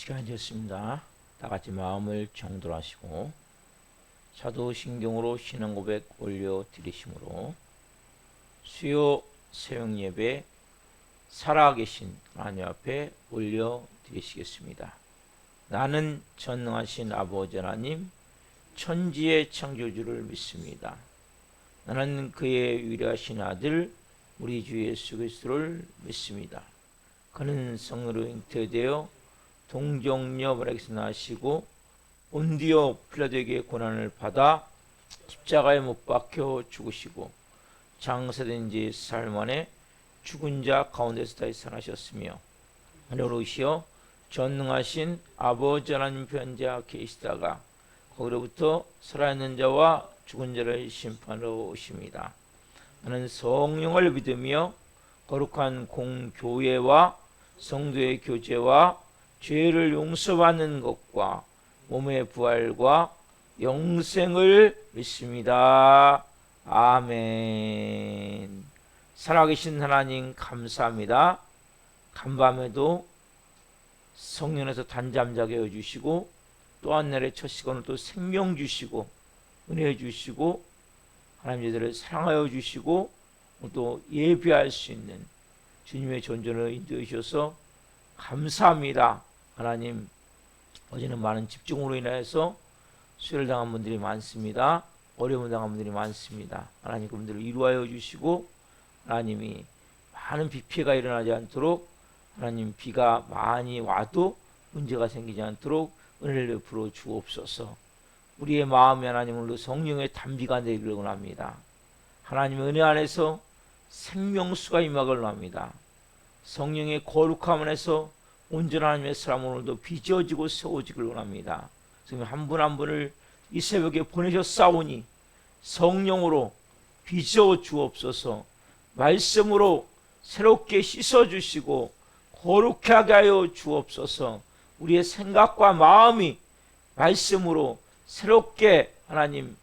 시간이 됐습니다. 다 같이 마음을 정돈하시고 사도신경으로 신앙 고백 올려 드리심으로 수요 새벽 예배 살아계신 하나님 앞에 올려 드리시겠습니다. 나는 전능하신 아버지 하나님 천지의 창조주를 믿습니다. 나는 그의 위대하신 아들 우리 주 예수 그리스도를 믿습니다. 그는 성령으로 잉태되어 동정녀 마리아에게서 나시고 본디오 필라도에게 고난을 받아 십자가에 못 박혀 죽으시고 장사된 지 사흘 만에 죽은 자 가운데서 다시 살아나셨으며 하늘로 오시어 전능하신 아버지 하나님 편자 계시다가 거기로부터 살아있는 자와 죽은 자를 심판하러 오십니다. 나는 성령을 믿으며 거룩한 공교회와 성도의 교제와 죄를 용서받는 것과 몸의 부활과 영생을 믿습니다. 아멘. 살아계신 하나님 감사합니다. 간밤에도 성령에서 단잠 자게 해주시고 또 한 날의 첫 시간을 또 생명 주시고 은혜 주시고 하나님 저들을 사랑하여 주시고 또 예배할 수 있는 주님의 존재를 인도해 주셔서 감사합니다. 하나님, 어제는 많은 집중으로 인해서 수혈 당한 분들이 많습니다. 어려움 당한 분들이 많습니다. 하나님 그분들을 이루하여 주시고 하나님이 많은 비 피해가 일어나지 않도록 하나님 비가 많이 와도 문제가 생기지 않도록 은혜를 베풀어 주옵소서. 우리의 마음에 하나님으로 성령의 단비가 내리길 원합니다. 하나님의 은혜 안에서 생명수가 임하길 원합니다. 성령의 거룩함 안에서 온전한 하나님의 사람 오늘도 빚어지고 세워지길 원합니다. 지금 한 분 한 분을 이 새벽에 보내셨사오니 성령으로 빚어 주옵소서. 말씀으로 새롭게 씻어주시고 거룩하게 하여 주옵소서. 우리의 생각과 마음이 말씀으로 새롭게 하나님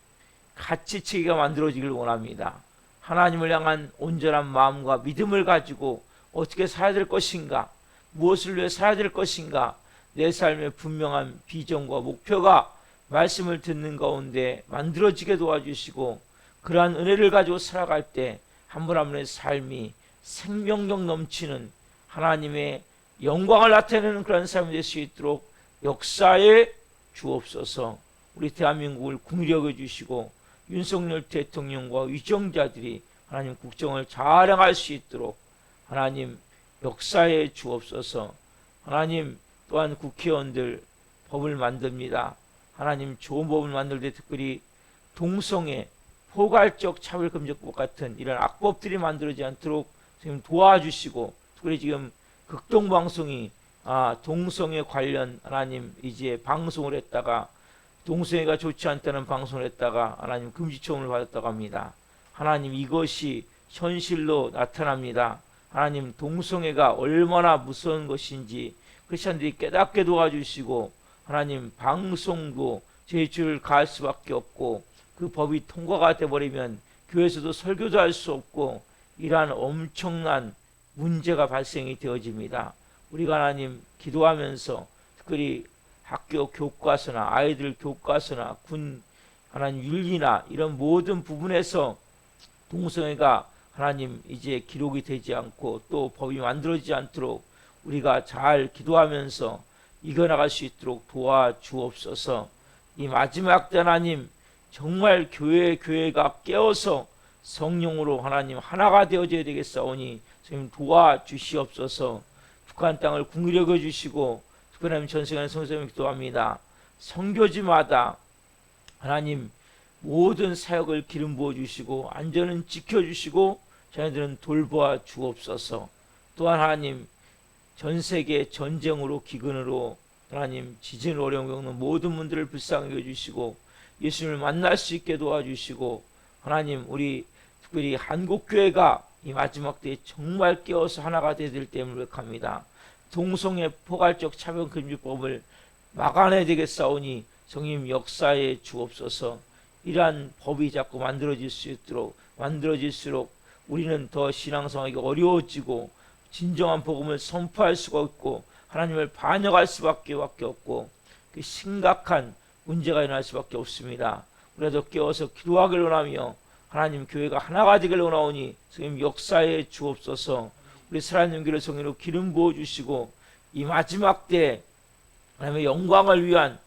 가치체계가 만들어지길 원합니다. 하나님을 향한 온전한 마음과 믿음을 가지고 어떻게 살아야 될 것인가, 무엇을 위해 살아야 될 것인가, 내 삶의 분명한 비전과 목표가 말씀을 듣는 가운데 만들어지게 도와주시고 그러한 은혜를 가지고 살아갈 때 한 분 한 분의 삶이 생명력 넘치는 하나님의 영광을 나타내는 그런 삶이 될 수 있도록 역사에 주옵소서. 우리 대한민국을 긍휼히 여겨주시고 윤석열 대통령과 위정자들이 하나님 국정을 잘 행할 수 있도록 하나님 역사에 주옵소서. 하나님 또한 국회의원들 법을 만듭니다. 하나님 좋은 법을 만들 때 특별히 동성애, 포괄적 차별금지법 같은 이런 악법들이 만들어지지 않도록 지금 도와주시고 특별히 지금 극동방송이 동성애 관련 하나님 이제 방송을 했다가 동성애가 좋지 않다는 방송을 했다가 하나님 금지처분을 받았다고 합니다. 하나님 이것이 현실로 나타납니다. 하나님 동성애가 얼마나 무서운 것인지 크리스천들이 깨닫게 도와주시고 하나님 방송도 제주를 가할 수밖에 없고 그 법이 통과가 돼버리면 교회에서도 설교도 할 수 없고 이러한 엄청난 문제가 발생이 되어집니다. 우리가 하나님 기도하면서 특별히 학교 교과서나 아이들 교과서나 군 하나님 윤리나 이런 모든 부분에서 동성애가 하나님 이제 기록이 되지 않고 또 법이 만들어지지 않도록 우리가 잘 기도하면서 이겨나갈 수 있도록 도와주옵소서. 이 마지막 때 하나님 정말 교회가 깨어서 성령으로 하나님 하나가 되어져야 되겠사오니 지금 도와주시옵소서. 북한 땅을 긍휼히 여겨주시고 특별히 전 세계 성도님 기도합니다. 선교지마다 하나님 모든 사역을 기름 부어주시고 안전은 지켜주시고 자녀들은 돌보아 주옵소서. 또한 하나님 전 세계 전쟁으로 기근으로 하나님 지진 어려움 겪는 모든 분들을 불쌍히 여겨주시고 예수님을 만날 수 있게 도와주시고 하나님 우리 특별히 한국교회가 이 마지막 때에 정말 깨어서 하나가 되어야 될 때를 고백합니다. 동성애 포괄적 차별금지법을 막아내야 되겠사오니 성님 역사에 주옵소서. 이러한 법이 자꾸 만들어질수록 우리는 더 신앙생활이 어려워지고 진정한 복음을 선포할 수가 없고 하나님을 반역할 수밖에 없고 그 심각한 문제가 일어날 수밖에 없습니다. 우리가 깨어서 기도하기를 원하며 하나님 교회가 하나가 되기를 원하오니 성령 역사에 주옵소서. 우리 살아있는 교회를 성령으로 기름 부어주시고 이 마지막 때 하나님의 영광을 위한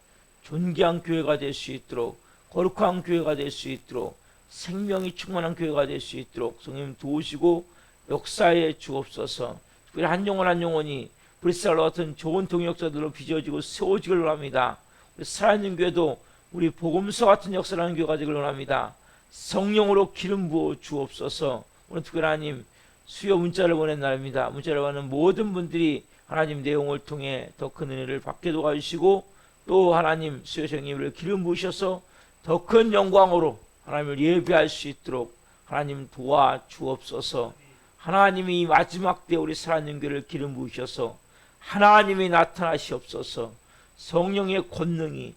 존귀한 교회가 될 수 있도록, 거룩한 교회가 될 수 있도록, 생명이 충만한 교회가 될 수 있도록 성령 도우시고 역사에 주옵소서. 특별히 한 영혼 한 영혼이 브리스달과 같은 좋은 동역자들로 빚어지고 세워지기를 원합니다. 우리 살아있는 교회도 우리 복음서 같은 역사를 하는 교회가 되기를 원합니다. 성령으로 기름 부어 주옵소서. 오늘 특별히 하나님 수요 문자를 보낸 날입니다. 문자를 보내는 모든 분들이 하나님 내용을 통해 더 큰 은혜를 받게 도와주시고 또 하나님 수요 성령님을 기름 부으셔서 더 큰 영광으로 하나님을 예배할 수 있도록 하나님 도와 주옵소서. 하나님이 이 마지막 때 우리 살아있는 교회를 기름 부으셔서 하나님이 나타나시옵소서. 성령의 권능이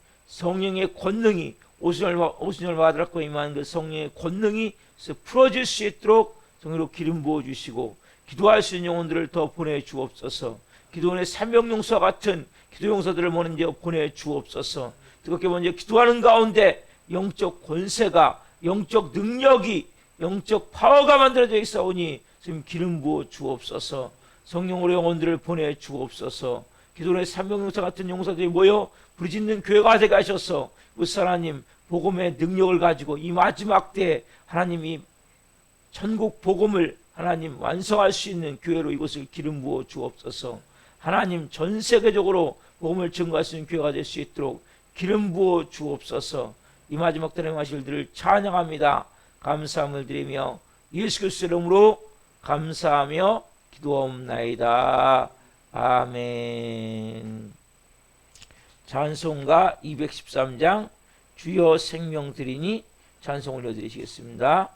오순절 받으라고 임한 그 성령의 권능이 풀어질 수 있도록 성령으로 기름 부어주시고 기도할 수 있는 영혼들을 더 보내주옵소서. 기도원의 삼명용사와 같은 기도용사들을 먼저 보내주옵소서. 뜨겁게 먼저 기도하는 가운데 영적 권세가, 영적 능력이, 영적 파워가 만들어져 있사오니 지금 기름 부어 주옵소서. 성령으로 영혼들을 보내주옵소서. 기도원의 삼명용사 같은 용사들이 모여 부르짖는 교회가 되게 하셔서 우리 하나님 복음의 능력을 가지고 이 마지막 때 하나님이 천국 복음을 하나님 완성할 수 있는 교회로 이곳을 기름 부어 주옵소서. 하나님 전 세계적으로 복음을 증거할 수 있는 교회가 될 수 있도록 기름 부어 주옵소서. 이 마지막 때에 행하실 일들을 찬양합니다. 감사함을 드리며 예수 그리스도의 이름으로 감사하며 기도하옵나이다. 아멘. 찬송가 213장 주여 생명 드리니 찬송 올려드리시겠습니다.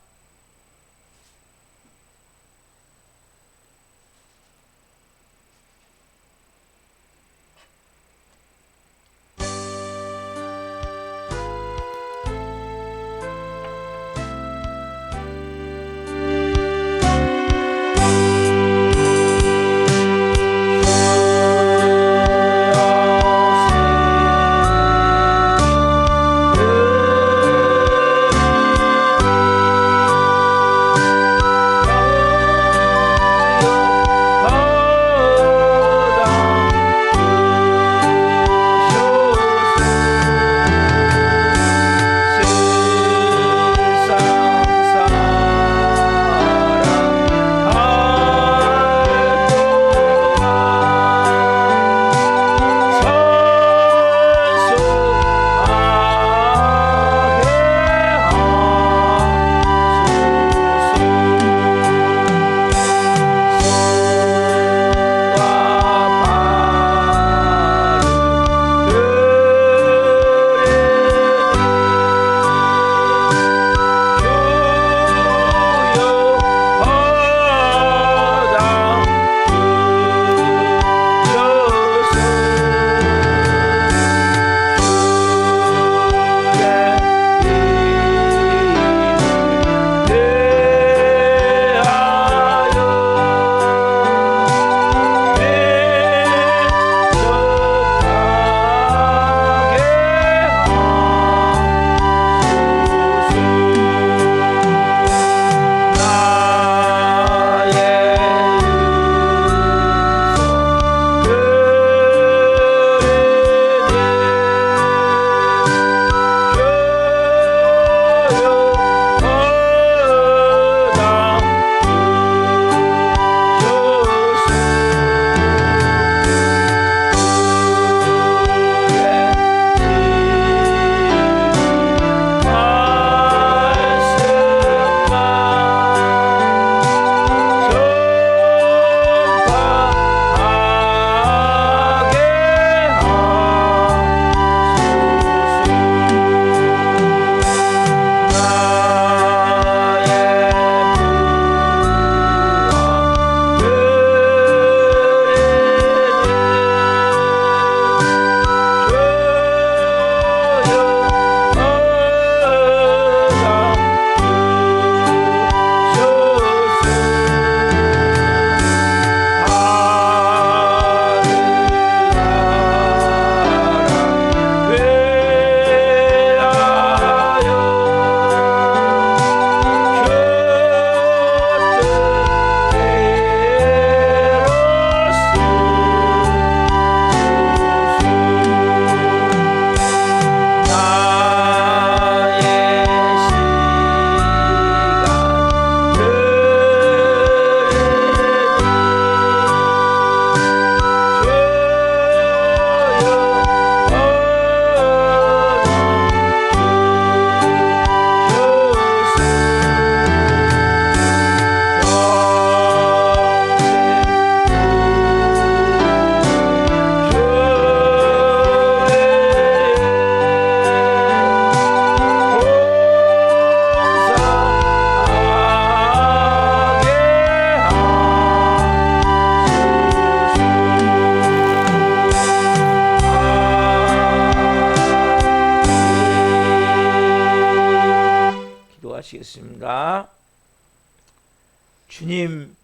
주님,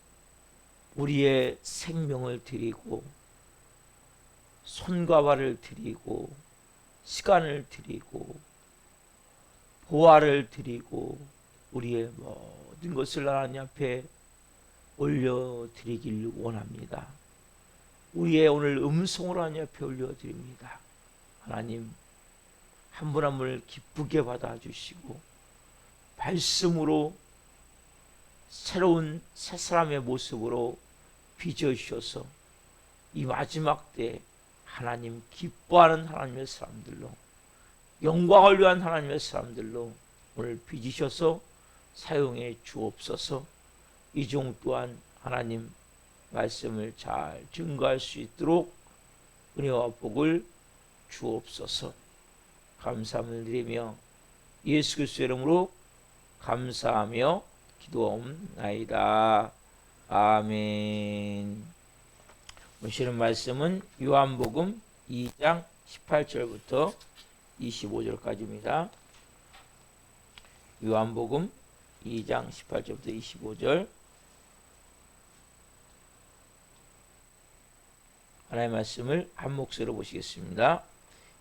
우리의 생명을 드리고 손과 발을 드리고 시간을 드리고 보화를 드리고 우리의 모든 것을 하나님 앞에 올려드리길 원합니다. 우리의 오늘 음성으로 하나님 앞에 올려드립니다. 하나님, 한 분 한 분을 기쁘게 받아주시고 말씀으로 새로운 새 사람의 모습으로 빚어주셔서 이 마지막 때 하나님 기뻐하는 하나님의 사람들로, 영광을 위한 하나님의 사람들로 오늘 빚으셔서 사용해 주옵소서. 이 종 또한 하나님 말씀을 잘 증거할 수 있도록 은혜와 복을 주옵소서. 감사함을 드리며 예수 그리스도의 이름으로 감사하며 기도하옵나이다. 아멘. 오늘 말씀은 요한복음 2장 18절부터 25절까지입니다. 요한복음 2장 18절부터 25절. 하나님의 말씀을 한 목소리로 보시겠습니다.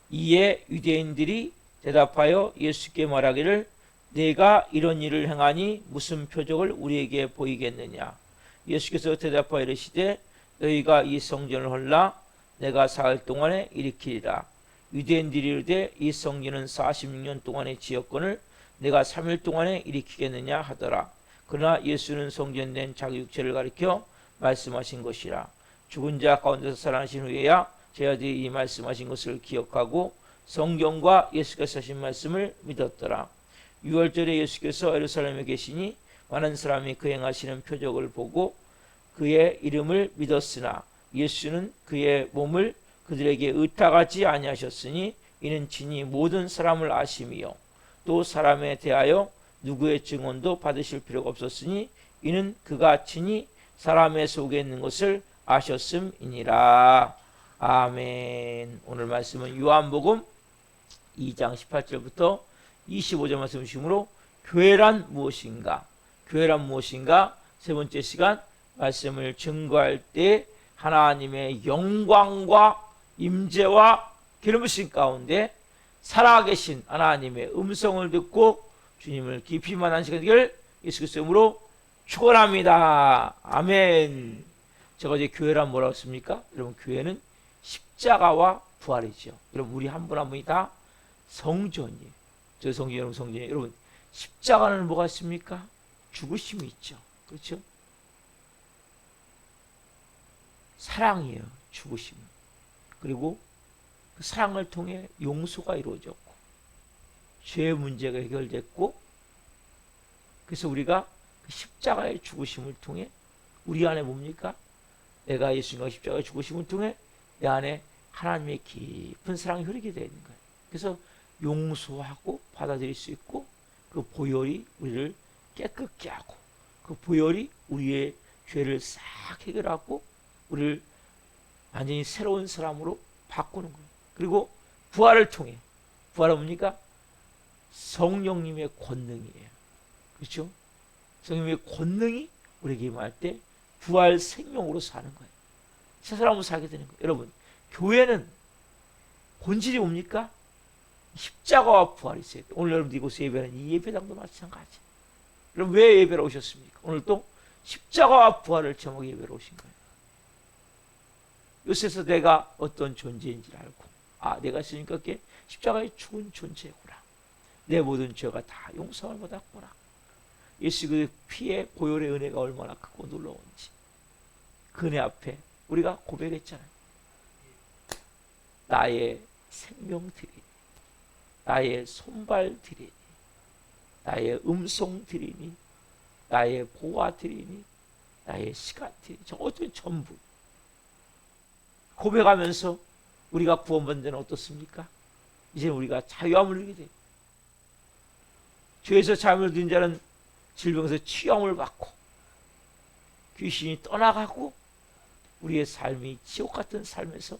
이에 유대인들이 대답하여 예수께 말하기를 내가 이런 일을 행하니 무슨 표적을 우리에게 보이겠느냐. 예수께서 대답하여 이르시되 너희가 이 성전을 헐라 내가 사흘 동안에 일으키리라. 유대인들이 이르되 이 성전은 46년 동안의 지었건을 내가 3일 동안에 일으키겠느냐 하더라. 그러나 예수는 성전된 자기 육체를 가리켜 말씀하신 것이라. 죽은 자 가운데서 살아나신 후에야 제자들이 이 말씀하신 것을 기억하고 성경과 예수께서 하신 말씀을 믿었더라. 6월절에 예수께서 예루살렘에 계시니 많은 사람이 그 행하시는 표적을 보고 그의 이름을 믿었으나 예수는 그의 몸을 그들에게 의탁하지 아니하셨으니 이는 친히 모든 사람을 아심이요 또 사람에 대하여 누구의 증언도 받으실 필요가 없었으니 이는 그가 친히 사람의 속에 있는 것을 아셨음이니라. 아멘. 오늘 말씀은 요한복음 2장 18절부터 25절 말씀 중심으로 교회란 무엇인가? 교회란 무엇인가? 세 번째 시간 말씀을 증거할 때 하나님의 영광과 임재와 기름부심 가운데 살아계신 하나님의 음성을 듣고 주님을 깊이 만난 시간 되기를 예수 그리스도의 이름으로 축원합니다. 아멘. 제가 이제 교회란 뭐라고 했습니까? 여러분, 교회는 십자가와 부활이죠. 여러분, 우리 한 분 한 분이 다 성전이에요. 저 성전, 여러분 성전이에요. 여러분, 십자가는 뭐가 있습니까? 죽으심이 있죠. 그렇죠? 사랑이에요. 죽으심. 그리고 그 사랑을 통해 용서가 이루어졌고 죄의 문제가 해결됐고, 그래서 우리가 그 십자가의 죽으심을 통해 우리 안에 뭡니까? 내가 예수님과 십자가의 죽으심을 통해 내 안에 하나님의 깊은 사랑이 흐르게 되는 거예요. 그래서 용서하고 받아들일 수 있고 그 보혈이 우리를 깨끗게 하고 그 보혈이 우리의 죄를 싹 해결하고 우리를 완전히 새로운 사람으로 바꾸는 거예요. 그리고 부활을 통해, 부활은 뭡니까? 성령님의 권능이에요. 그렇죠? 성령님의 권능이 우리에게 임할 때 부활 생명으로 사는 거예요. 새 사람으로 살게 되는 거예요. 여러분, 교회는 본질이 뭡니까? 십자가와 부활이 있어요. 오늘 여러분 이곳에 예배는 이 예배당도 마찬가지. 그럼 왜 예배로 오셨습니까? 오늘 또 십자가와 부활을 제목 예배로 오신 거예요. 요새서 내가 어떤 존재인지를 알고, 아, 내가 있으니까 그게 십자가의 죽은 존재구나. 내 모든 죄가 다 용서를 받았구나. 예수 그 피의 보혈의 은혜가 얼마나 크고 놀라운지 그 은혜 앞에 우리가 고백했잖아요. 나의 생명 드리니, 나의 손발 드리니, 나의 음성 드리니, 나의 보화 드리니, 나의 시간 드리니, 저 어떤 전부 고백하면서 우리가 구원받는 데는 어떻습니까? 이제 우리가 자유함을 누리게 돼요. 죄에서 자유함을 누린 자는 질병에서 치유함을 받고 귀신이 떠나가고 우리의 삶이 지옥 같은 삶에서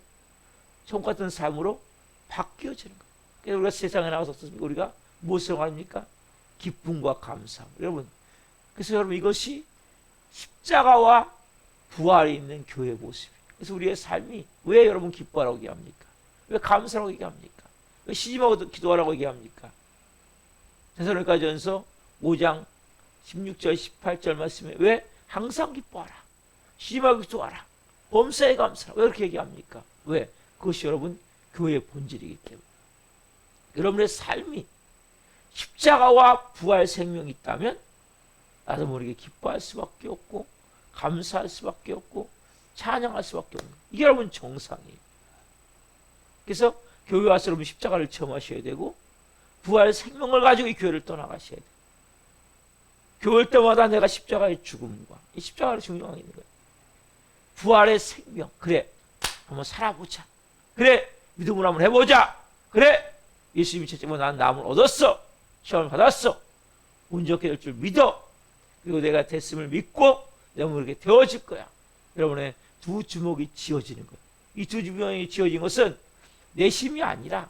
천국 같은 삶으로 바뀌어지는 거예요. 그래서 우리가 세상에 나가서 어떻습니까? 우리가 무엇을 합니까? 기쁨과 감사함. 여러분, 그래서 여러분 이것이 십자가와 부활이 있는 교회 모습이. 그래서 우리의 삶이 왜 여러분 기뻐하라고 얘기합니까? 왜 감사라고 얘기합니까? 왜 시집하고 기도하라고 얘기합니까? 데살로니가전서 5장 16절 18절 말씀에 왜 항상 기뻐하라, 시집하고 기도하라, 범사에 감사하라, 왜 이렇게 얘기합니까? 왜? 그것이 여러분 교회의 본질이기 때문에. 여러분의 삶이 십자가와 부활 생명이 있다면 나도 모르게 기뻐할 수밖에 없고 감사할 수밖에 없고 찬양할 수밖에 없는, 이게 여러분 정상이에요. 그래서 교회 와서 여러분 십자가를 체험하셔야 되고 부활 생명을 가지고 이 교회를 떠나가셔야 돼요. 교회 올 때마다 내가 십자가의 죽음과 이 십자가를 증명하고 있는 거예요. 부활의 생명, 그래 한번 살아보자, 그래 믿음으로 한번 해보자, 그래 예수님이 채찍으로 난 남을 얻었어, 시험을 받았어, 운 좋게 될 줄 믿어, 그리고 내가 됐음을 믿고 내가 그렇게 되어질 거야. 여러분의 두 주먹이 쥐어지는 거예요. 이 두 주먹이 쥐어진 것은 내 힘이 아니라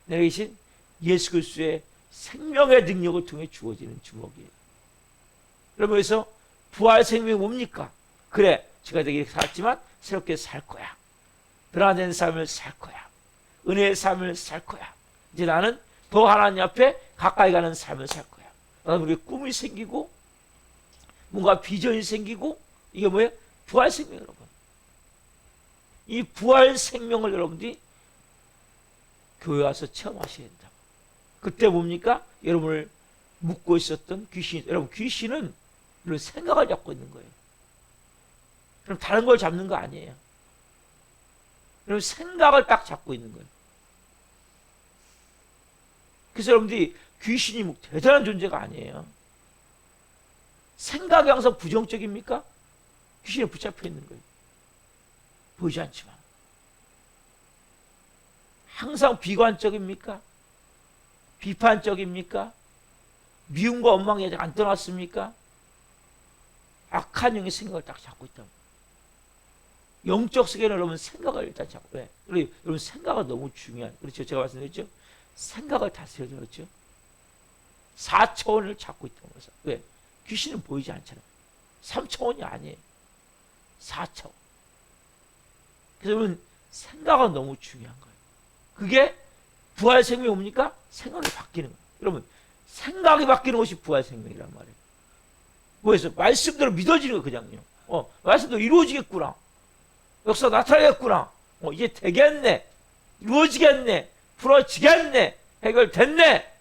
내가 계신 예수 그리스도의 생명의 능력을 통해 주어지는 주먹이에요. 여러분, 그래서 부활 생명이 뭡니까? 그래, 제가 되게 살았지만 새롭게 살 거야. 변화된 삶을 살 거야. 은혜의 삶을 살 거야. 이제 나는 더 하나님 앞에 가까이 가는 삶을 살 거야. 나는 우리 꿈이 생기고 뭔가 비전이 생기고, 이게 뭐예요? 부활 생명, 여러분. 이 부활 생명을 여러분들이 교회 와서 체험하셔야 된다. 그때 뭡니까? 여러분을 묶고 있었던 귀신, 여러분 귀신은 이런 생각을 잡고 있는 거예요. 그럼 다른 걸 잡는 거 아니에요. 여러분 생각을 딱 잡고 있는 거예요. 그래서 여러분들이 귀신이 뭐 대단한 존재가 아니에요. 생각이 항상 부정적입니까? 귀신에 붙잡혀 있는 거예요. 보이지 않지만. 항상 비관적입니까? 비판적입니까? 미움과 원망이 아직 안 떠났습니까? 악한 영의 생각을 딱 잡고 있다고. 영적 세계는 여러분 생각을 일단 잡고, 왜? 여러분 생각은 너무 중요한, 그렇죠? 제가 말씀드렸죠? 생각을 다스려야 되죠. 4차원을 잡고 있다는 거죠. 왜? 귀신은 보이지 않잖아요. 3차원이 아니에요. 4차원. 그래서 여러분 생각은 너무 중요한 거예요. 그게 부활 생명이 뭡니까? 생각이 바뀌는 거예요. 여러분 생각이 바뀌는 것이 부활 생명이란 말이에요. 뭐해서 말씀대로 믿어지는 거예요. 그냥요. 말씀대로 이루어지겠구나. 역사 나타나겠구나. 이제 되겠네. 이루어지겠네. 풀어지겠네. 해결됐네.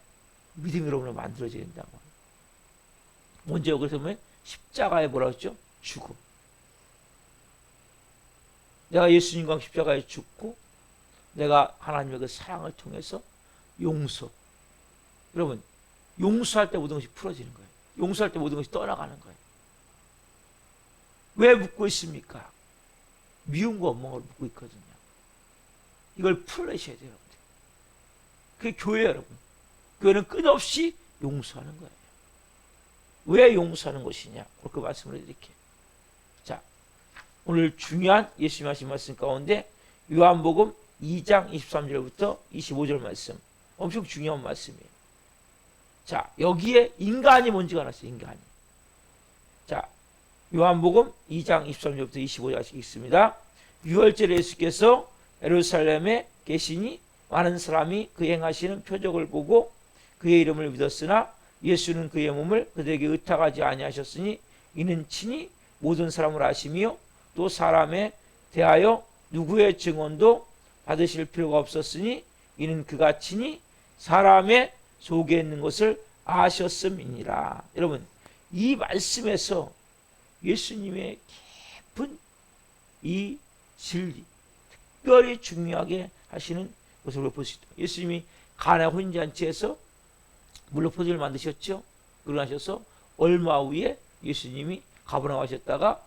믿음이 여러분을 만들어져야 된다고. 먼저 그래서 보면 십자가에 뭐라고 했죠? 죽음. 내가 예수님과 십자가에 죽고 내가 하나님의 그 사랑을 통해서 용서. 여러분 용서할 때 모든 것이 풀어지는 거예요. 용서할 때 모든 것이 떠나가는 거예요. 왜 묻고 있습니까? 미움과 원망을 묻고 있거든요. 이걸 풀어내셔야 돼요, 여러분들. 그게 교회예요, 여러분. 교회는 끝없이 용서하는 거예요. 왜 용서하는 것이냐? 그렇게 말씀을 드릴게요. 자, 오늘 중요한 예수님 하신 말씀 가운데 요한복음 2장 23절부터 25절 말씀, 엄청 중요한 말씀이에요. 자, 여기에 인간이 뭔지가 나왔어요. 인간이. 자, 요한복음 2장 23절부터 25절까지 읽습니다. 유월절에 예수께서 예루살렘에 계시니 많은 사람이 그 행하시는 표적을 보고 그의 이름을 믿었으나 예수는 그의 몸을 그들에게 의탁하지 아니하셨으니 이는 친히 모든 사람을 아시며 또 사람에 대하여 누구의 증언도 받으실 필요가 없었으니 이는 그가 친히 사람의 속에 있는 것을 아셨음이니라. 여러분 이 말씀에서 예수님의 깊은 이 진리, 특별히 중요하게 하시는 것을 볼 수 있다. 예수님이 가나 혼인잔치에서 물로 포도를 만드셨죠. 그러고 나셔서 얼마 후에 예수님이 가버나움 가셨다가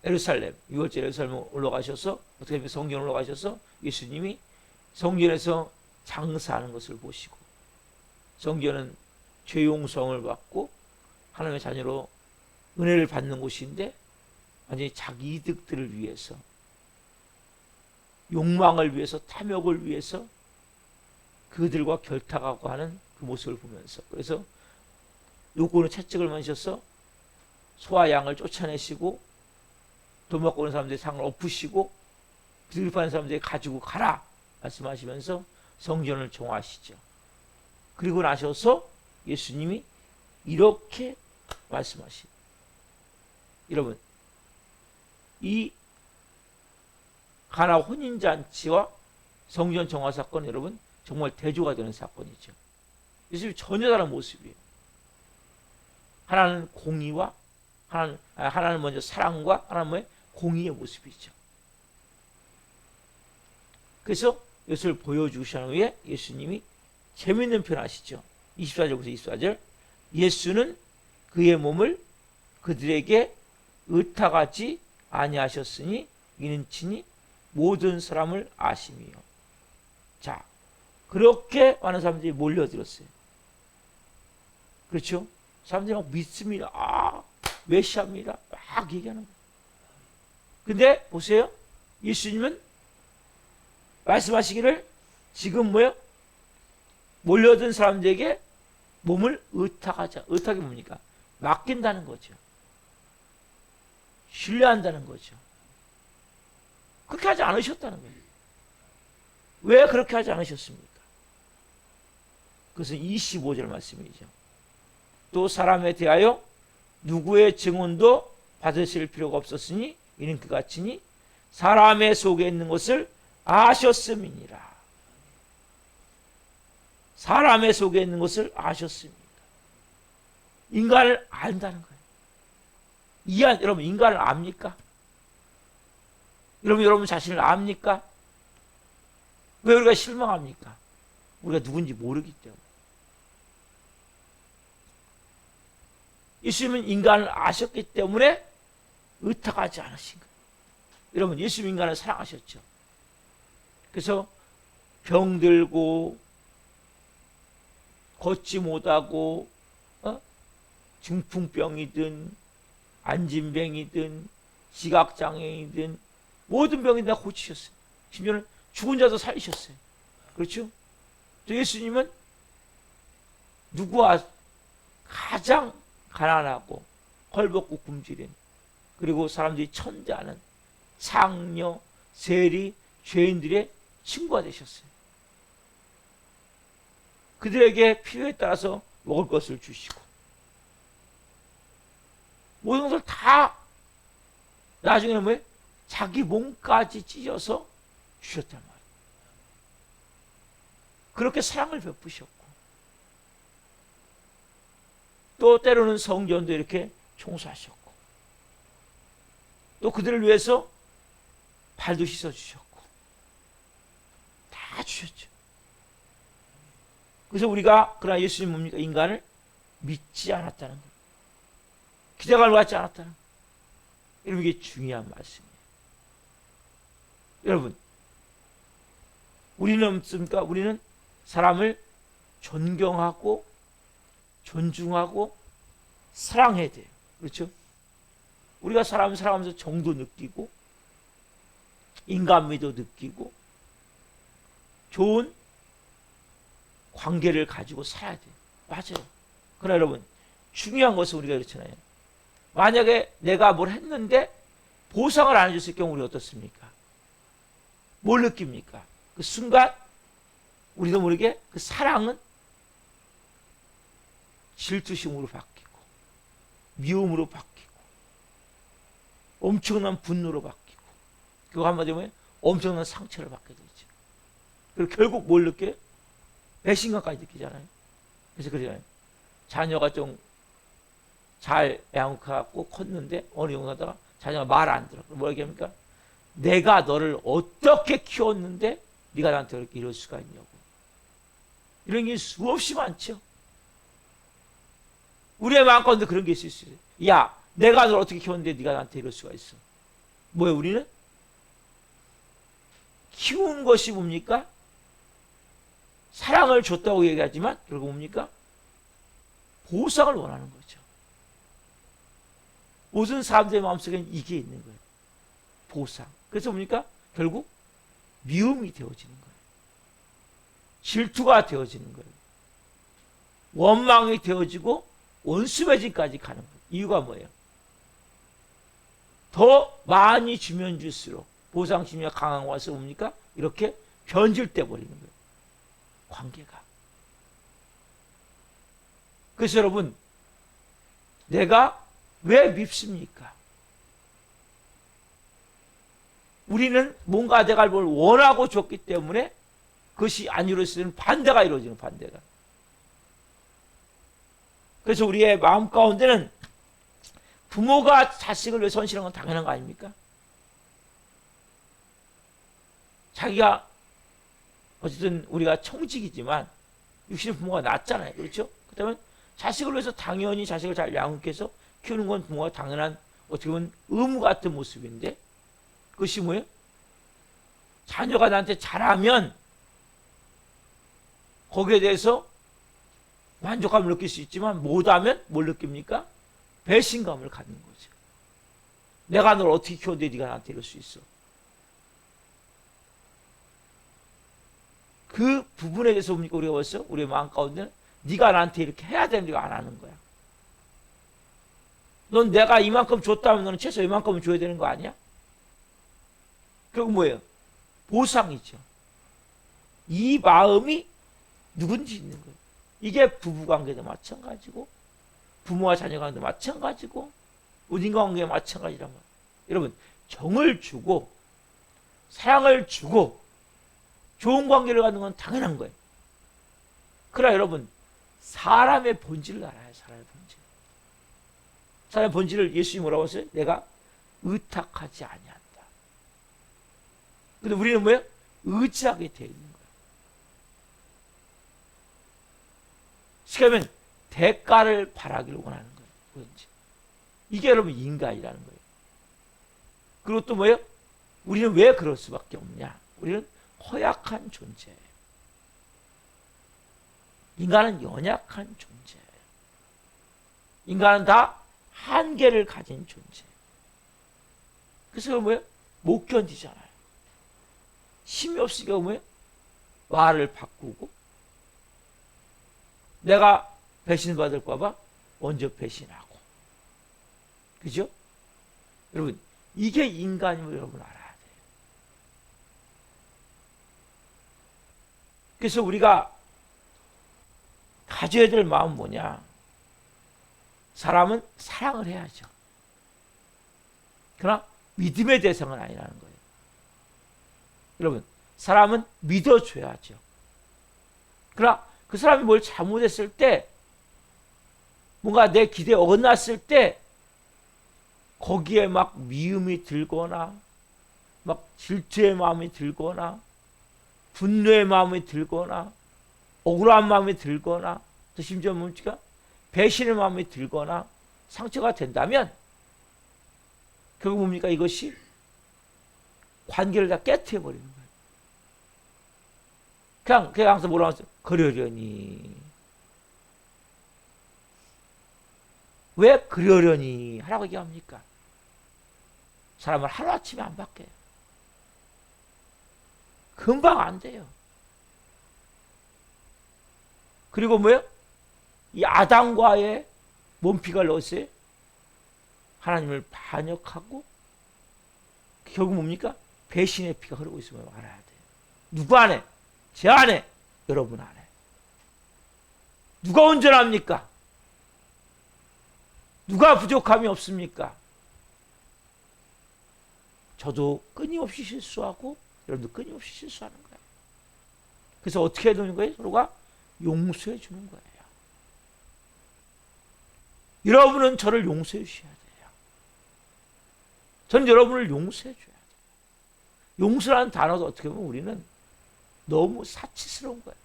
예루살렘, 6월절 예루살렘 올라가셔서 어떻게 보면 성전 올라가셔서 예수님이 성전에서 장사하는 것을 보시고, 성전은 죄 용서를 받고 하나님의 자녀로 은혜를 받는 곳인데 완전히 자기 이득들을 위해서, 욕망을 위해서, 탐욕을 위해서 그들과 결탁하고 하는 그 모습을 보면서, 그래서 요거는 채찍을 만지셔서 소와 양을 쫓아내시고 돈 먹고 오는 사람들의 상을 엎으시고 비둘기파는 사람들이 가지고 가라 말씀하시면서 성전을 정화하시죠. 그리고 나셔서 예수님이 이렇게 말씀하시죠. 여러분, 이 가나 혼인잔치와 성전 정화 사건, 여러분 정말 대조가 되는 사건이죠. 예수님이 전혀 다른 모습이에요. 하나는 공의와 하나는 먼저 사랑과 하나는 뭐예요? 공의의 모습이죠. 그래서 이것을 보여주신 후에 예수님이 재밌는 표현 하시죠. 24절부터 24절. 예수는 그의 몸을 그들에게 의탁하지 아니하셨으니 이는 친히 모든 사람을 아심이요. 자, 그렇게 많은 사람들이 몰려들었어요. 그렇죠? 사람들이 막 믿습니다. 메시아입니다. 막 얘기하는 거예요. 근데 보세요. 예수님은 말씀하시기를 지금 뭐예요? 몰려든 사람들에게 몸을 의탁하자. 의탁이 뭡니까? 맡긴다는 거죠. 신뢰한다는 거죠. 그렇게 하지 않으셨다는 거예요. 왜 그렇게 하지 않으셨습니까? 그것은 25절 말씀이죠. 또 사람에 대하여 누구의 증언도 받으실 필요가 없었으니 이는 그같으니 사람의 속에 있는 것을 아셨음이니라. 사람의 속에 있는 것을 아셨습니다. 인간을 안다는 거예요. 여러분 인간을 압니까? 여러분 자신을 압니까? 왜 우리가 실망합니까? 우리가 누군지 모르기 때문에. 예수님은 인간을 아셨기 때문에 의탁하지 않으신 거예요. 여러분 예수님 인간을 사랑하셨죠. 그래서 병들고 걷지 못하고 중풍병이든 안진병이든 지각장애이든 모든 병이 다 고치셨어요. 심지어는 죽은 자도 살리셨어요. 그렇죠? 또 예수님은 누구와 가장 가난하고 헐벗고 굶주린 그리고 사람들이 천대하는 창녀, 세리, 죄인들의 친구가 되셨어요. 그들에게 필요에 따라서 먹을 것을 주시고 모든 것을 다 나중에는 뭐예요? 자기 몸까지 찢어서 주셨단 말이에요. 그렇게 사랑을 베푸셨고 또 때로는 성전도 이렇게 청소하셨고 또 그들을 위해서 발도 씻어주셨고 다 주셨죠. 그래서 우리가 그러나 예수님 뭡니까? 인간을 믿지 않았다는 거예요. 기대감을 갖지 않았다는 거예요. 여러분 이게 중요한 말씀이에요. 여러분 우리는 없습니까? 우리는 사람을 존경하고 존중하고 사랑해야 돼요. 그렇죠? 우리가 사람을 사랑하면서 정도 느끼고 인간미도 느끼고 좋은 관계를 가지고 살아야 돼요. 맞아요. 그러나 여러분 중요한 것은 우리가 그렇잖아요. 만약에 내가 뭘 했는데 보상을 안 해줬을 경우 우리 어떻습니까? 뭘 느낍니까? 그 순간 우리도 모르게 그 사랑은 질투심으로 바뀌고 미움으로 바뀌고 엄청난 분노로 바뀌고 그거 한마디로 하면 엄청난 상처를 받게 되죠. 그리고 결국 뭘 느껴요? 배신감까지 느끼잖아요. 그래서 그러잖아요. 자녀가 좀 잘 양육하고 컸는데 어느 정도 하다가 자녀가 말 안 들어. 뭐 얘기합니까? 내가 너를 어떻게 키웠는데 네가 나한테 그렇게 이럴 수가 있냐고. 이런 게 수없이 많죠. 우리의 마음가운데 그런 게 있을 수 있어요. 야, 내가 너를 어떻게 키웠는데 네가 나한테 이럴 수가 있어. 뭐예요? 우리는 키운 것이 뭡니까? 사랑을 줬다고 얘기하지만 결국 뭡니까? 보상을 원하는 거죠. 모든 사람들의 마음속에는 이게 있는 거예요. 보상. 그래서 뭡니까? 결국 미움이 되어지는 거예요. 질투가 되어지는 거예요. 원망이 되어지고 원수매질까지 가는 거예요. 이유가 뭐예요? 더 많이 주면 줄수록 보상심리가 강한 와서 뭡니까? 이렇게 변질돼 버리는 거예요. 관계가. 그래서 여러분, 내가 왜 밉습니까? 우리는 뭔가 내가 뭘 원하고 줬기 때문에 그것이 안 이루어질 때는 반대가 이루어지는 반대가. 그래서 우리의 마음 가운데는 부모가 자식을 위해 헌신하는 건 당연한 거 아닙니까? 자기가 어쨌든 우리가 청직이지만 육신의 부모가 낫잖아요. 그렇죠? 그렇다면 자식을 위해서 당연히 자식을 잘 양육해서 키우는 건 부모가 당연한 어떻게 보면 의무 같은 모습인데 그것이 뭐예요? 자녀가 나한테 잘하면 거기에 대해서 만족감을 느낄 수 있지만 못하면 뭘 느낍니까? 배신감을 갖는 거죠. 내가 널 어떻게 키웠는데 네가 나한테 이럴 수 있어. 그 부분에 대해서 뭡니까? 우리가 벌써 우리의 마음 가운데는 네가 나한테 이렇게 해야 되는데 안 하는 거야. 넌 내가 이만큼 줬다면 너는 최소 이만큼은 줘야 되는 거 아니야? 결국 뭐예요? 보상이죠. 이 마음이 누군지 있는 거예요. 이게 부부관계도 마찬가지고 부모와 자녀관계도 마찬가지고 인간관계도 마찬가지란 말이에요. 여러분, 정을 주고 사랑을 주고 좋은 관계를 갖는 건 당연한 거예요. 그러나 여러분, 사람의 본질을 알아요. 사람의 본질. 사람의 본질을 예수님이 뭐라고 했어요? 내가 의탁하지 아니한다. 근데 우리는 뭐예요? 의지하게 되어 있는 거예요. 쉽게 하면 대가를 바라기를 원하는 거예요. 그런지. 이게 여러분 인간이라는 거예요. 그리고 또 뭐예요? 우리는 왜 그럴 수밖에 없냐? 우리는 허약한 존재예요. 인간은 연약한 존재예요. 인간은 다 한계를 가진 존재예요. 그래서 뭐예요? 못 견디잖아요. 힘이 없으니까 뭐예요? 말을 바꾸고 내가 배신받을까봐 먼저 배신하고. 그죠? 여러분, 이게 인간임을 여러분 알아야 돼요. 그래서 우리가 가져야 될 마음은 뭐냐? 사람은 사랑을 해야죠. 그러나 믿음의 대상은 아니라는 거예요. 여러분, 사람은 믿어줘야죠. 그러나 그 사람이 뭘 잘못했을 때, 뭔가 내 기대에 어긋났을 때, 거기에 막 미움이 들거나, 막 질투의 마음이 들거나, 분노의 마음이 들거나, 억울한 마음이 들거나, 또 심지어 뭡니까? 배신의 마음이 들거나, 상처가 된다면, 결국 뭡니까? 이것이 관계를 다 깨트려버리는 거예요. 그냥 항상 뭐라고 하죠? 그러려니. 왜 그러려니 하라고 얘기합니까? 사람을 하루아침에 안 바뀌어요. 금방 안 돼요. 그리고 뭐예요? 이 아담과의 몸피가 넣었어요. 하나님을 반역하고 결국 뭡니까? 배신의 피가 흐르고 있음을 알아야 돼요. 누구 안에? 제 안에, 여러분 안에. 누가 온전합니까? 누가 부족함이 없습니까? 저도 끊임없이 실수하고 여러분도 끊임없이 실수하는 거예요. 그래서 어떻게 해야 되는 거예요? 서로가 용서해 주는 거예요. 여러분은 저를 용서해 주셔야 돼요. 저는 여러분을 용서해 줘야 돼요. 용서라는 단어도 어떻게 보면 우리는 너무 사치스러운 거예요.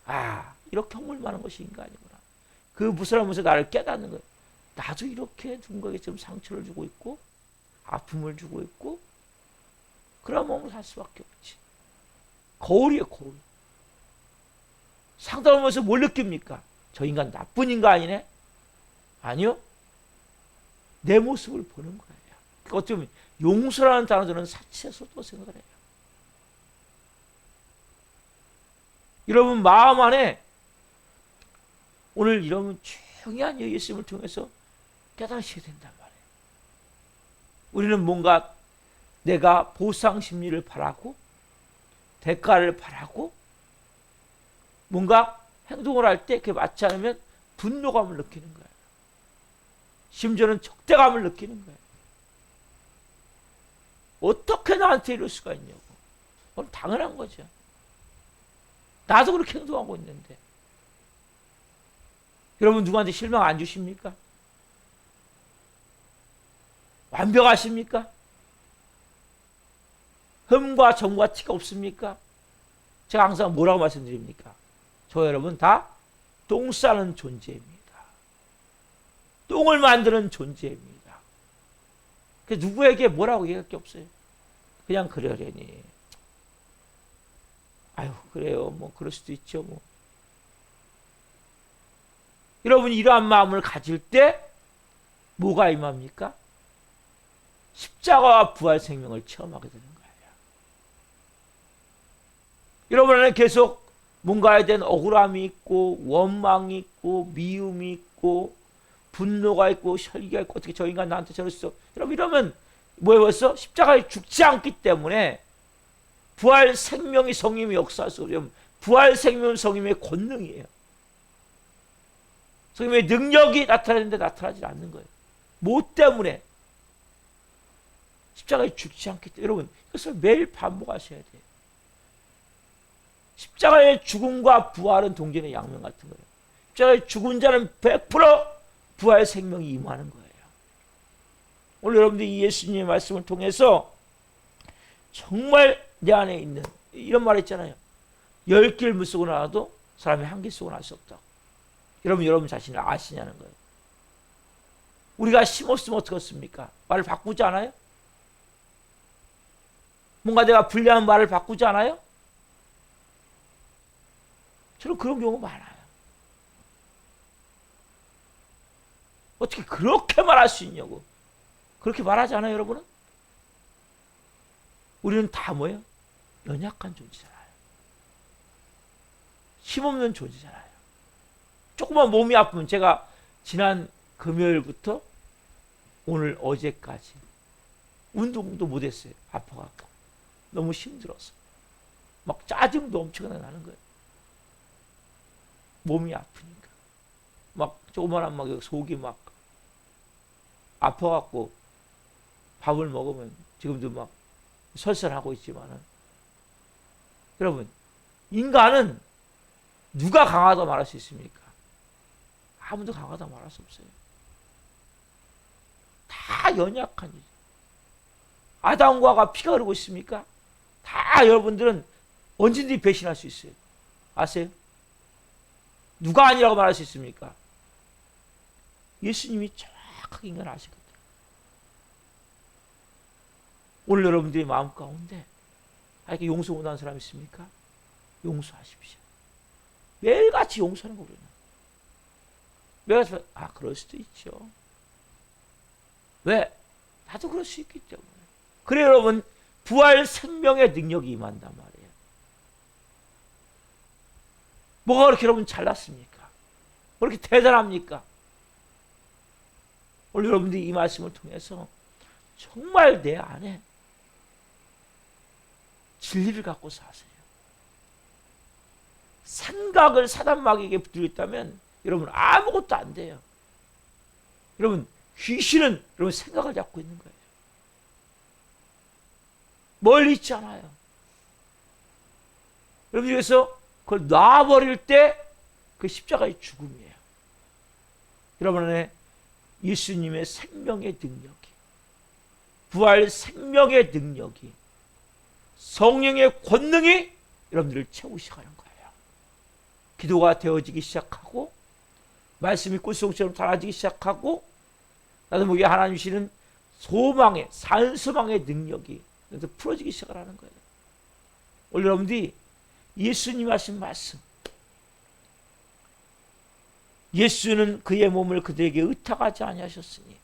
아, 이렇게 허물 많은 것이 인간이구나. 그 무서움에서 나를 깨닫는 거예요. 나도 이렇게 누군가에게 지금 상처를 주고 있고 아픔을 주고 있고 그런 몸으로 살 수밖에 없지. 거울이에요, 거울. 상담하면서 뭘 느낍니까? 저 인간 나쁜 인간이네? 아니요. 내 모습을 보는 거예요. 그러니까 어떻게 보면 용서라는 단어 저는 사치에서 또 생각을 해요. 여러분 마음 안에 오늘 이런 중요한 예수님을 통해서 깨닫으셔야 된단 말이에요. 우리는 뭔가 내가 보상 심리를 바라고 대가를 바라고 뭔가 행동을 할 때 그게 맞지 않으면 분노감을 느끼는 거예요. 심지어는 적대감을 느끼는 거예요. 어떻게 나한테 이럴 수가 있냐고. 그건 당연한 거죠. 나도 그렇게 행동하고 있는데. 여러분 누구한테 실망 안 주십니까? 완벽하십니까? 흠과 점과 티가 없습니까? 제가 항상 뭐라고 말씀드립니까? 저 여러분 다 똥 싸는 존재입니다. 똥을 만드는 존재입니다. 그래서 누구에게 뭐라고 얘기할 게 없어요. 그냥 그러려니. 아유 그래요. 뭐 그럴 수도 있죠. 뭐. 여러분이 이러한 마음을 가질 때 뭐가 임합니까? 십자가와 부활 생명을 체험하게 되는 거예요. 여러분 안에 계속 뭔가에 대한 억울함이 있고 원망이 있고 미움이 있고 분노가 있고 혈기가 있고 어떻게 저 인간 나한테 저랬어. 여러분 이러면 뭐예요? 벌써 십자가에 죽지 않기 때문에 부활 생명이 성님의 역사할 수 없어요. 부활 생명은 성님의 권능이에요. 성님의 능력이 나타나는데 나타나지 않는 거예요. 뭐 때문에? 십자가에 죽지 않기 때문에. 여러분 이것을 매일 반복하셔야 돼요. 십자가의 죽음과 부활은 동전의 양면 같은 거예요. 십자가의 죽은 자는 100% 부활 생명이 임하는 거예요. 오늘 여러분들이 이 예수님의 말씀을 통해서 정말 내 안에 있는 이런 말 있잖아요. 10길 물속을 알아도 사람이 한 길 속을 알 수 없다. 여러분 자신을 아시냐는 거예요. 우리가 심었으면 어떻겠습니까? 말을 바꾸지 않아요? 뭔가 내가 불리한 말을 바꾸지 않아요? 저는 그런 경우 많아요. 어떻게 그렇게 말할 수 있냐고. 그렇게 말하지 않아요, 여러분은? 우리는 다 뭐예요? 연약한 존재잖아요. 힘없는 존재잖아요. 조금만 몸이 아프면 제가 지난 금요일부터 오늘 어제까지 운동도 못했어요. 아파갖고. 너무 힘들어서. 막 짜증도 엄청나게 나는 거예요. 몸이 아프니까. 막 조그만한 막 속이 막 아파갖고 밥을 먹으면 지금도 막 설설하고 있지만은 여러분 인간은 누가 강하다 말할 수 있습니까? 아무도 강하다 말할 수 없어요. 다 연약한 일. 아담과 하와가 피가 흐르고 있습니까? 다 여러분들은 언제든지 배신할 수 있어요. 아세요? 누가 아니라고 말할 수 있습니까? 예수님이 정확하게 인간을 아시거든요. 오늘 여러분들의 마음 가운데 이렇게 용서 못하는 사람 있습니까? 용서하십시오. 매일같이 용서하는 거거든요. 매일같이 그럴 수도 있죠. 왜? 나도 그럴 수 있기 때문에. 그래 여러분 부활 생명의 능력이 임한단 말이에요. 뭐가 그렇게 여러분 잘났습니까? 뭐 그렇게 대단합니까? 오늘 여러분들이 이 말씀을 통해서 정말 내 안에 진리를 갖고 사세요. 생각을 사단마귀에게 붙들렸다면 여러분 아무것도 안 돼요. 여러분 귀신은 여러분 생각을 잡고 있는 거예요. 멀리 있지 않아요. 여러분 그래서 그걸 놔버릴 때 그 십자가의 죽음이에요. 여러분 안에 예수님의 생명의 능력이 부활 생명의 능력이 성령의 권능이 여러분들을 채우시가는 거예요. 기도가 되어지기 시작하고 말씀이 꿀송처럼 달아지기 시작하고 나도 모르게 하나님 주시는 소망의 산소망의 능력이 풀어지기 시작하는 거예요. 오늘 여러분들이 예수님 하신 말씀 예수는 그의 몸을 그들에게 의탁하지 아니하셨으니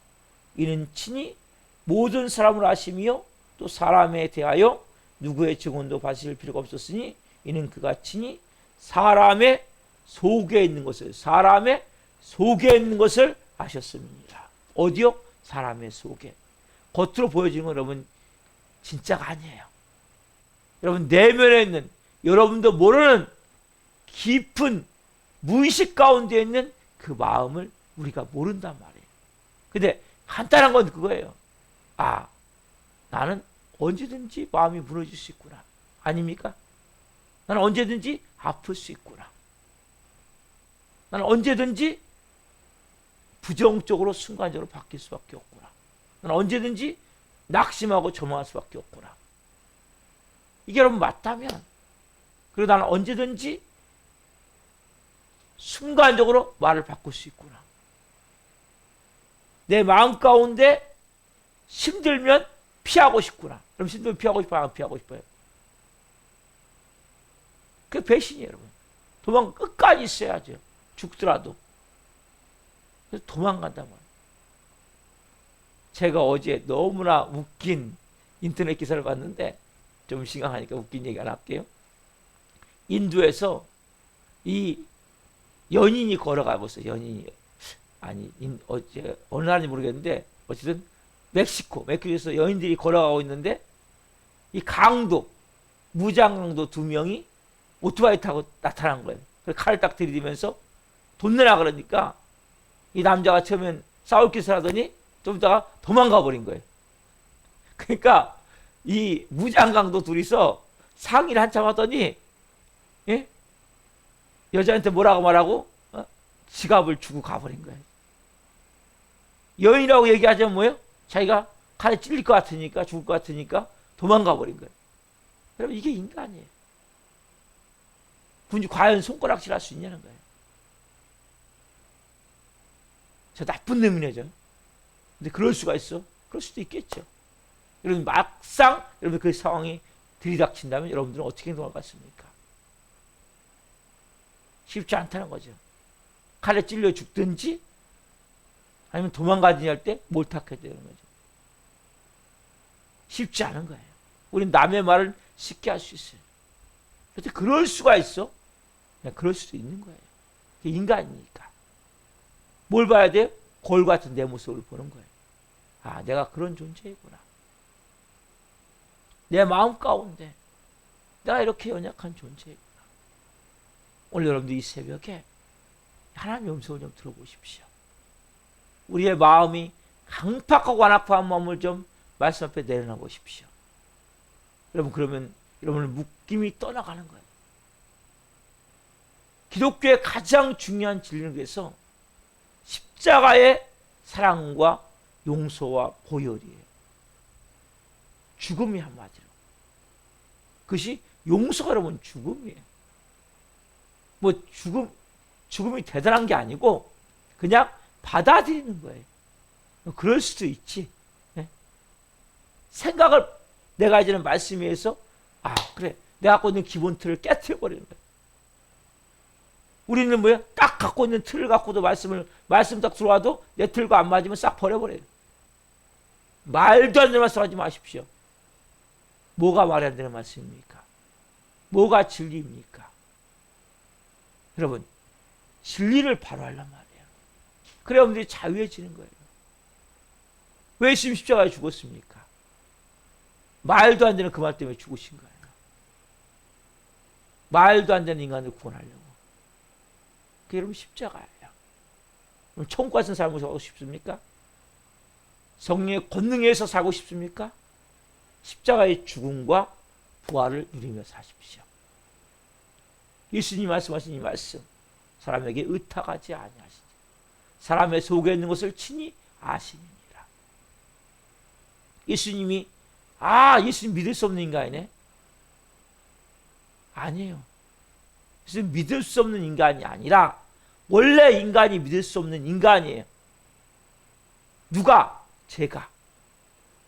이는 친히 모든 사람을 아시며 또 사람에 대하여 누구의 증언도 받으실 필요가 없었으니 이는 그가 친히 사람의 속에 있는 것을 아셨음이니라. 어디요? 사람의 속에. 겉으로 보여지는 건 여러분 진짜가 아니에요. 여러분 내면에 있는 여러분도 모르는 깊은 무의식 가운데 있는 그 마음을 우리가 모른단 말이에요. 근데 간단한 건 그거예요. 아, 나는 언제든지 마음이 무너질 수 있구나. 아닙니까? 나는 언제든지 아플 수 있구나. 나는 언제든지 부정적으로 순간적으로 바뀔 수밖에 없구나. 나는 언제든지 낙심하고 절망할 수밖에 없구나. 이게 여러분 맞다면, 그리고 나는 언제든지 순간적으로 말을 바꿀 수 있구나. 내 마음 가운데 힘들면 피하고 싶구나. 그럼 힘들면 피하고 싶어요? 안 피하고 싶어요? 그게 배신이에요, 여러분. 도망 끝까지 있어야죠. 죽더라도. 그래서 도망간단 말이에요. 제가 어제 너무나 웃긴 인터넷 기사를 봤는데, 좀 심각하니까 웃긴 얘기 하나 할게요. 인도에서 이 연인이 걸어가고 있어요. 연인이. 아니, 어제, 어느 나라인지 모르겠는데, 어쨌든 멕시코에서 연인들이 걸어가고 있는데, 이 강도, 무장 강도 2명이 오토바이 타고 나타난 거예요. 그래서 칼을 딱 들이대면서 돈 내라 그러니까 이 남자가 처음엔 싸울 짓을 하더니 좀 있다가 도망가 버린 거예요. 그러니까 이 무장 강도 둘이서 상의를 한참 하더니, 예? 여자한테 뭐라고 말하고 지갑을 주고 가버린 거예요. 여인이라고 얘기하자면 뭐예요? 자기가 칼에 찔릴 것 같으니까, 죽을 것 같으니까 도망가 버린 거예요. 여러분 이게 인간이에요. 군주 과연 손가락질 할 수 있냐는 거예요. 저 나쁜 놈이네죠. 근데 그럴 수가 있어? 그럴 수도 있겠죠. 여러분 막상 여러분 그 상황이 들이닥친다면 여러분들은 어떻게 행동할 것 같습니까? 쉽지 않다는 거죠. 칼에 찔려 죽든지 아니면 도망가든지 할 때 몰탁해야 되는 거죠. 쉽지 않은 거예요. 우리는 남의 말을 쉽게 할 수 있어요. 그런데 그럴 수가 있어? 그냥 그럴 수도 있는 거예요. 인간이니까. 뭘 봐야 돼요? 거울 같은 내 모습을 보는 거예요. 아, 내가 그런 존재이구나. 내 마음 가운데 내가 이렇게 연약한 존재이구나. 오늘 여러분들 이 새벽에 하나님의 음성을 좀 들어보십시오. 우리의 마음이 강팍하고 완악한 마음을 좀 말씀 앞에 내려놔 보십시오. 여러분 그러면 여러분의 묶임이 떠나가는 거예요. 기독교의 가장 중요한 진리를 위해서 십자가의 사랑과 용서와 보혈이에요. 죽음이 한마디로. 그것이 용서가 여러분 죽음이에요. 뭐 죽음이 대단한 게 아니고 그냥 받아들이는 거예요. 그럴 수도 있지. 네? 생각을 내가 이제는 말씀에 의해서 아 그래 내가 갖고 있는 기본 틀을 깨트려버리는 거예요. 우리는 뭐야? 딱 갖고 있는 틀을 갖고도 말씀 딱 들어와도 내 틀과 안 맞으면 싹 버려버려요. 말도 안 되는 말씀 하지 마십시오. 뭐가 말이 안 되는 말씀입니까? 뭐가 진리입니까? 여러분 진리를 바로 하란 말이에요. 그래 여러분들이 자유해지는 거예요. 왜 예수님 십자가에 죽었습니까? 말도 안 되는 그 말 때문에 죽으신 거예요. 말도 안 되는 인간을 구원하려고. 그게 여러분 십자가예요. 그럼 천국 같은 삶을 살고 싶습니까? 성령의 권능에서 살고 싶습니까? 십자가의 죽음과 부활을 누리며 사십시오. 예수님이 말씀하신 이 말씀 사람에게 의탁하지 아니하시니 사람의 속에 있는 것을 친히 아시느니라. 예수님이 예수님 믿을 수 없는 인간이네? 아니에요. 예수님 믿을 수 없는 인간이 아니라 원래 인간이 믿을 수 없는 인간이에요. 누가? 제가.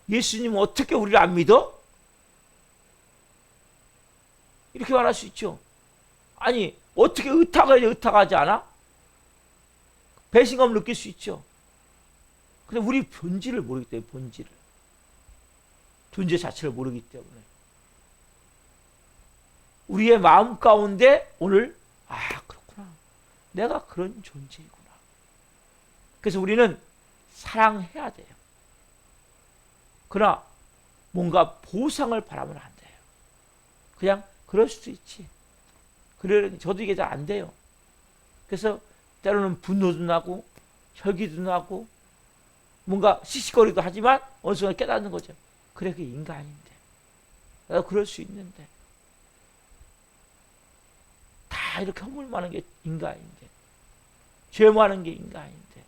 예수님은 어떻게 우리를 안 믿어? 이렇게 말할 수 있죠. 아니 어떻게 의탁하지 않아? 배신감을 느낄 수 있죠. 근데 우리 본질을 모르기 때문에 본질을. 존재 자체를 모르기 때문에. 우리의 마음 가운데 오늘 그렇구나. 내가 그런 존재이구나. 그래서 우리는 사랑해야 돼요. 그러나 뭔가 보상을 바라면 안 돼요. 그냥 그럴 수도 있지. 그러려니 저도 이게 잘 안 돼요. 그래서 때로는 분노도 나고 혈기도 나고 뭔가 시시거리도 하지만 어느 순간 깨닫는 거죠. 그래, 그게 인간인데. 나도 그럴 수 있는데. 다 이렇게 허물 많은 게 인간인데. 죄 많은 게 인간인데.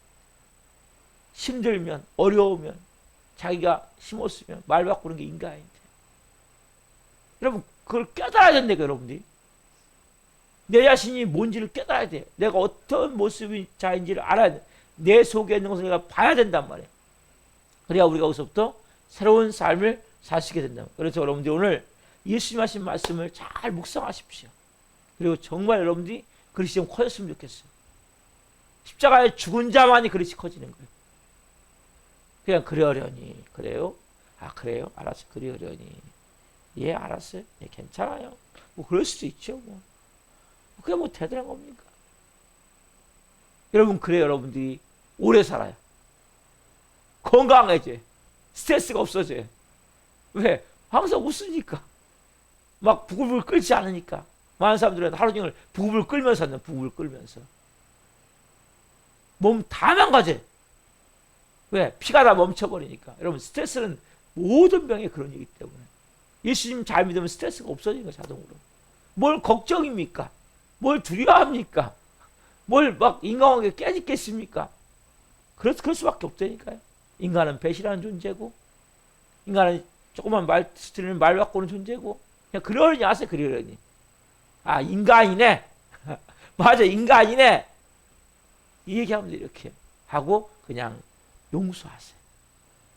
힘들면, 어려우면, 자기가 힘없으면 말 바꾸는 게 인간인데. 여러분, 그걸 깨달아야 된다니까, 여러분들이. 내 자신이 뭔지를 깨달아야 돼. 내가 어떤 모습의 자인지를 알아야 돼. 내 속에 있는 것을 내가 봐야 된단 말이에요. 그래야 우리가 거기서부터 새로운 삶을 살 수 있게 된다. 그래서 여러분들이 오늘 예수님 하신 말씀을 잘 묵상하십시오. 그리고 정말 여러분들이 그릇이 좀 커졌으면 좋겠어요. 십자가에 죽은 자만이 그릇이 커지는 거예요. 그냥 그러려니. 그래요? 아, 그래요? 알았어요. 그러려니. 예, 알았어요. 예, 괜찮아요. 뭐 그럴 수도 있죠. 뭐. 그게 뭐 대단한 겁니까? 여러분, 그래 여러분들이 오래 살아요. 건강해져. 스트레스가 없어져요. 왜? 항상 웃으니까. 막 부글부글 끓지 않으니까. 많은 사람들은 하루 종일 부글부글 끌면서 하는 부글부글 끌면서. 몸 다 망가져. 왜? 피가 다 멈춰버리니까. 여러분, 스트레스는 모든 병에 그런 얘기 때문에. 예수님 잘 믿으면 스트레스가 없어지는 거예요, 자동으로. 뭘 걱정입니까? 뭘 두려워합니까? 뭘 막 인간관계 깨지겠습니까? 그럴 수밖에 없다니까요. 인간은 배신하는 존재고, 인간은 조금만 말 들으면 말 바꾸는 존재고, 그냥 그러려니 하세요, 그러려니. 아, 인간이네. 맞아, 인간이네. 이 얘기하면 이렇게 하고, 그냥 용서하세요.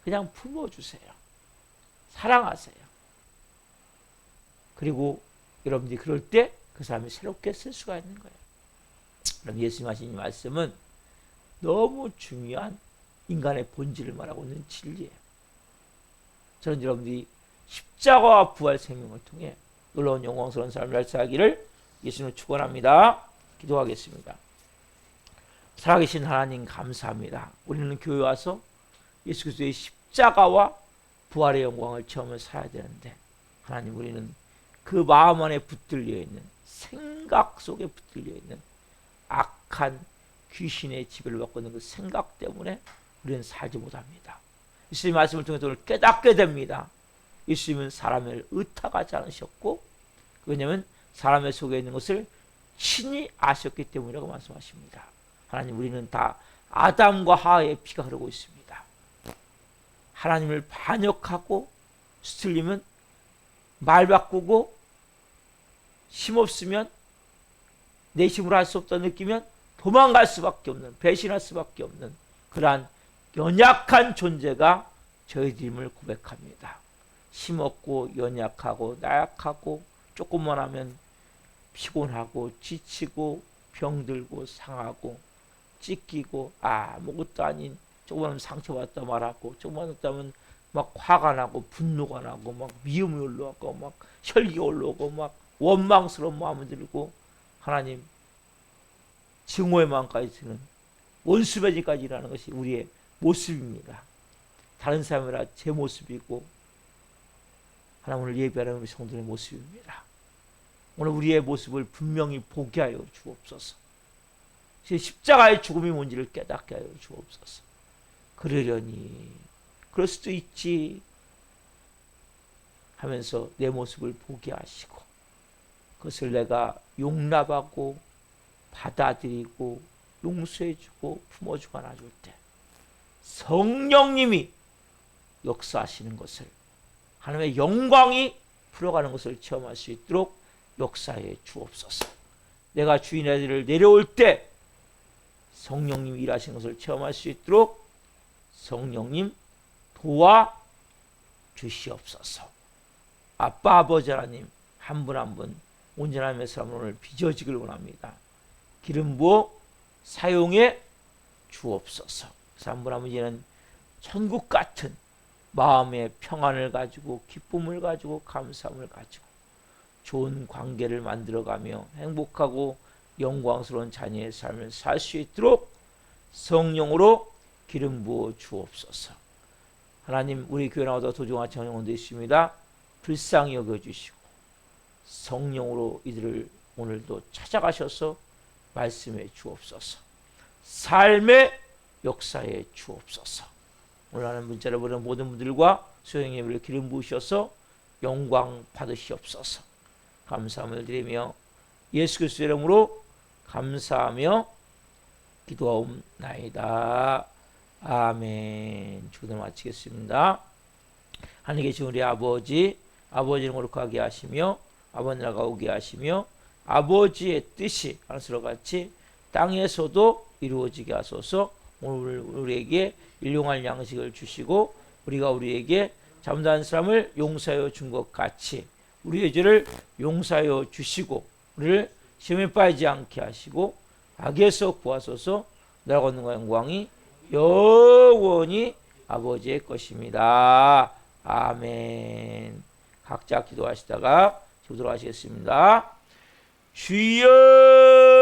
그냥 품어주세요. 사랑하세요. 그리고 여러분들이 그럴 때 그 사람이 새롭게 쓸 수가 있는 거예요. 그럼 예수님 하신 이 말씀은 너무 중요한 인간의 본질을 말하고 있는 진리예요. 저는 여러분들이 십자가와 부활 생명을 통해 놀라운 영광스러운 삶을 살기를 예수님을 축원합니다. 기도하겠습니다. 살아계신 하나님 감사합니다. 우리는 교회 와서 예수 그리스도의 십자가와 부활의 영광을 체험을 살아야 되는데, 하나님, 우리는 그 마음 안에 붙들려 있는, 생각 속에 붙들려 있는 악한 귀신의 지배를 받고 있는 그 생각 때문에 우리는 살지 못합니다. 예수님의 말씀을 통해서 오늘 깨닫게 됩니다. 예수님은 사람을 의탁하지 않으셨고, 왜냐하면 사람의 속에 있는 것을 친히 아셨기 때문이라고 말씀하십니다. 하나님, 우리는 다 아담과 하와의 피가 흐르고 있습니다. 하나님을 반역하고 수틀리면 말 바꾸고, 힘없으면, 내 힘으로 할 수 없다 느끼면 도망갈 수밖에 없는, 배신할 수밖에 없는 그러한 연약한 존재가 저희들임을 고백합니다. 힘없고 연약하고 나약하고, 조금만 하면 피곤하고 지치고 병들고 상하고 찢기고 아무것도 아닌, 조금만 하면 상처받다 말하고, 조금만 하면 막 화가 나고 분노가 나고 막 미움이 올라오고 막 혈기가 올라오고 막 원망스러운 마음을 들고, 하나님, 증오의 마음까지 드는 원수배지까지 일하는 것이 우리의 모습입니다. 다른 사람이라 제 모습이고, 하나님, 오늘 예배하는 우리 성도의 모습입니다. 오늘 우리의 모습을 분명히 보게 하여 주옵소서. 십자가의 죽음이 뭔지를 깨닫게 하여 주옵소서. 그러려니, 그럴 수도 있지 하면서 내 모습을 보게 하시고, 그것을 내가 용납하고 받아들이고 용서해주고 품어주고 안아줄 때 성령님이 역사하시는 것을, 하나님의 영광이 풀어가는 것을 체험할 수 있도록 역사해 주옵소서. 내가 주인의 아들을 내려올 때 성령님이 일하시는 것을 체험할 수 있도록 성령님 도와 주시옵소서. 아빠, 아버지 하나님, 한 분 한 분 온전함의 사람을 오늘 빚어지길 원합니다. 기름 부어 사용해 주옵소서. 한 분 한 분 이제는 천국 같은 마음의 평안을 가지고, 기쁨을 가지고, 감사함을 가지고 좋은 관계를 만들어가며 행복하고 영광스러운 자녀의 삶을 살 수 있도록 성령으로 기름 부어 주옵소서. 하나님 우리 교회 나오다 도중한 청년원도 있습니다. 불쌍히 여겨주시고 성령으로 이들을 오늘도 찾아가셔서 말씀해 주옵소서. 삶의 역사에 주옵소서. 오늘 하는 문자를 보는 모든 분들과 소형 예배를 기름 부으셔서 영광 받으시옵소서. 감사함을 드리며 예수 그리스도의 이름으로 감사하며 기도하옵나이다. 아멘. 기도 마치겠습니다. 하늘에 계신 우리 아버지, 아버지를 거룩하게 하시며 아버지 나라가 오게 하시며 아버지의 뜻이 하늘과 같이 땅에서도 이루어지게 하소서. 오늘 우리에게 일용할 양식을 주시고 우리가 우리에게 잘못한 사람을 용서하여 준 것 같이 우리의 죄를 용서하여 주시고 우리를 시험에 빠지지 않게 하시고 악에서 구하소서. 나라가 있는 영광이 영원히 아버지의 것입니다. 아멘. 각자 기도하시다가 기도하시겠습니다. 주여